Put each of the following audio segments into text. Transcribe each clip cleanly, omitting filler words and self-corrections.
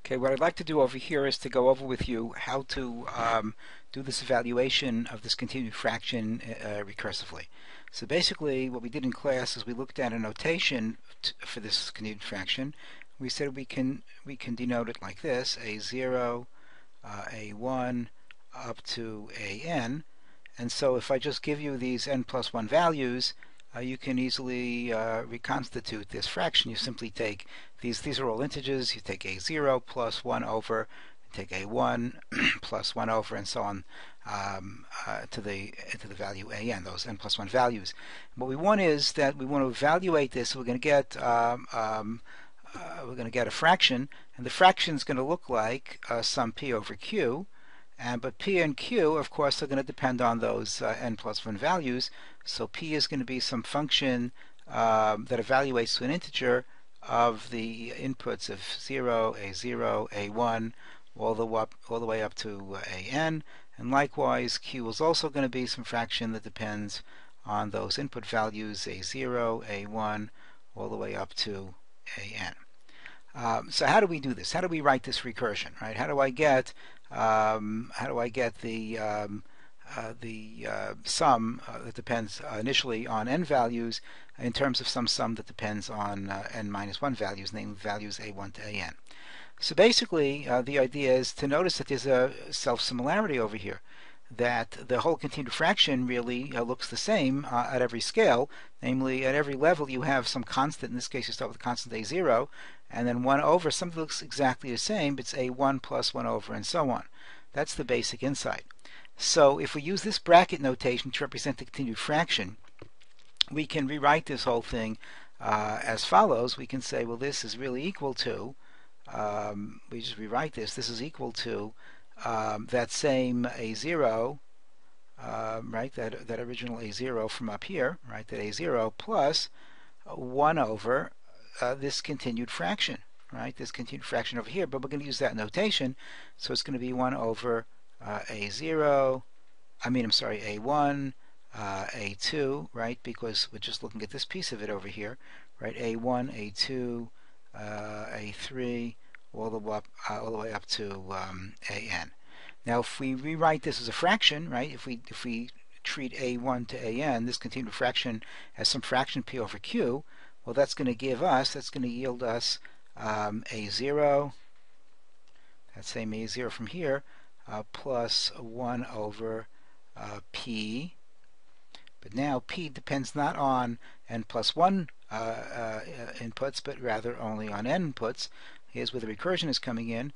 Okay, what I'd like to do over here is to go over with you how to do this evaluation of this continued fraction recursively. So basically what we did in class is we looked at a notation for this continued fraction. We said we can denote it like this: a0, a1 up to an. And so if I just give you these n plus 1 values, you can easily reconstitute this fraction. You simply take these are all integers. You take a0 plus 1 over, take a1 plus 1 over, and so on to the value an, those n plus 1 values. What we want is that we want to evaluate this. So we're going to get a fraction, and the fraction is going to look like sum p over q. But p and q, of course, are going to depend on those n plus 1 values. So p is going to be some function that evaluates to an integer of the inputs of 0, a0, a1, all the way up to an. And likewise, q is also going to be some fraction that depends on those input values, a0, a1, all the way up to an. So how do we do this? How do we write this recursion? Right? How do I get the sum that depends initially on n values in terms of some sum that depends on n minus 1 values, namely values a1 to an? So basically, the idea is to notice that there's a self-similarity over here, that the whole continued fraction really looks the same at every scale. Namely, at every level you have some constant. In this case, you start with a constant a0, and then 1 over something that looks exactly the same, but it's a1 plus 1 over, and so on. That's the basic insight. So if we use this bracket notation to represent the continued fraction, we can rewrite this whole thing as follows. We can say, well, this is really equal to, we just rewrite this is equal to that same a0, right, that original a0 from up here, right, that a0 plus 1 over this continued fraction, right, this continued fraction over here, but we're going to use that notation, so it's going to be 1 over a1, a2, right, because we're just looking at this piece of it over here, right, a1, a2, a3, all the way up to an. Now, if we rewrite this as a fraction, right, if we treat a1 to an, this continued fraction, as some fraction p over q, well, that's going to yield us a0, that same a0 from here, plus 1 over p. But now p depends not on n plus 1 inputs, but rather only on n inputs. Here's where the recursion is coming in.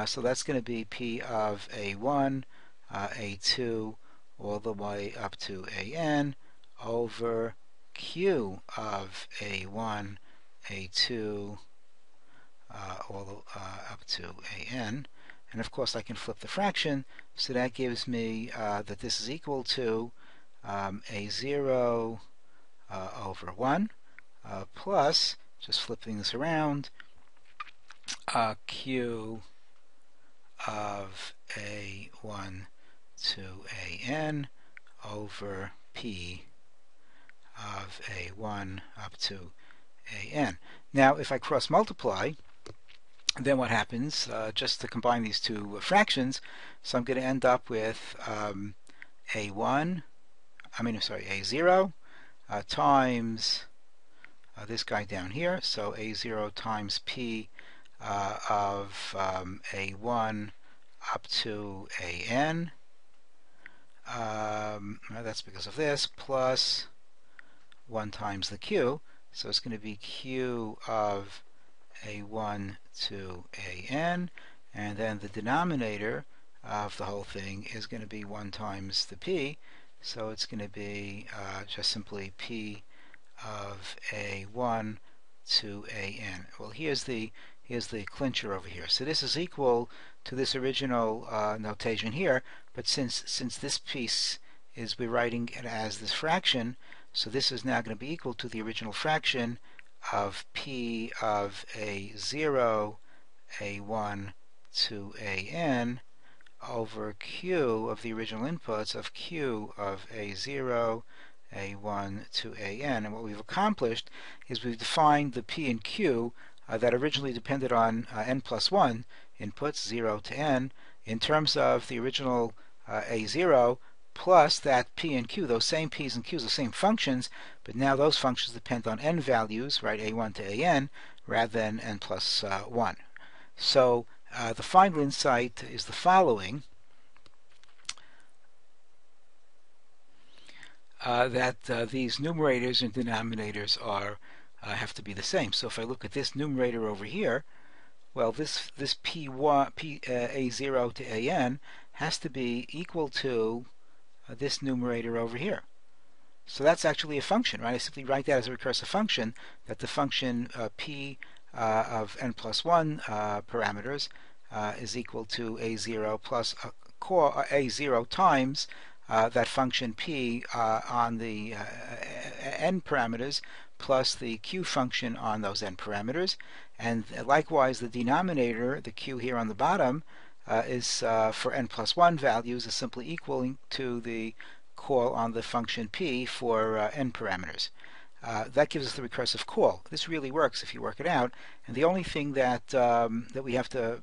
So that's going to be p of a1, a2, all the way up to an, over q of a1, a2, all up to an. And of course I can flip the fraction, so that gives me that this is equal to a0 over 1 plus, just flipping this around, q of a1 to an over p of a1 up to an. Now if I cross multiply, then what happens, just to combine these two fractions, so I'm going to end up with a0 times this guy down here, so a0 times p of a1 up to an, that's because of this, plus 1 times the q, so it's going to be q of a1 to an, and then the denominator of the whole thing is going to be 1 times the p, so it's going to be just simply p of a1 to an. Well, here's the clincher over here. So this is equal to this original notation here, but since this piece is, we're writing it as this fraction, so this is now going to be equal to the original fraction of p of a0, a1 to an, over q of the original inputs of q of a0, a1 to an. And what we've accomplished is we've defined the p and q that originally depended on n plus 1 inputs, 0 to n, in terms of the original a0 plus that p and q, those same p's and q's, the same functions, but now those functions depend on n values, right, a1 to an, rather than n plus 1. So the final insight is the following, that these numerators and denominators have to be the same. So if I look at this numerator over here, well, this p1 a0 to an has to be equal to this numerator over here. So that's actually a function, right? I simply write that as a recursive function, that the function p of n plus 1 parameters is equal to a0 plus a0 times that function p on the n parameters plus the q function on those n parameters. And likewise, the denominator, the q here on the bottom, is for n plus 1 values is simply equal to the call on the function p for n parameters. That gives us the recursive call. This really works if you work it out. And the only thing that that we have to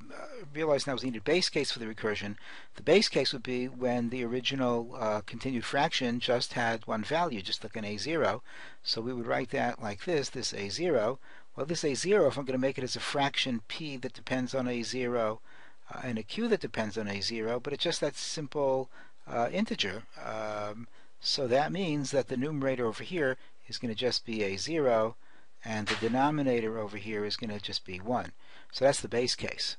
realize now is the needed base case for the recursion. The base case would be when the original continued fraction just had one value, just like an a0. So we would write that like this a0. Well, this a0, if I'm going to make it as a fraction p that depends on a0 and a q that depends on a0, but it's just that simple integer. So that means that the numerator over here is going to just be a0, and the denominator over here is going to just be 1. So that's the base case.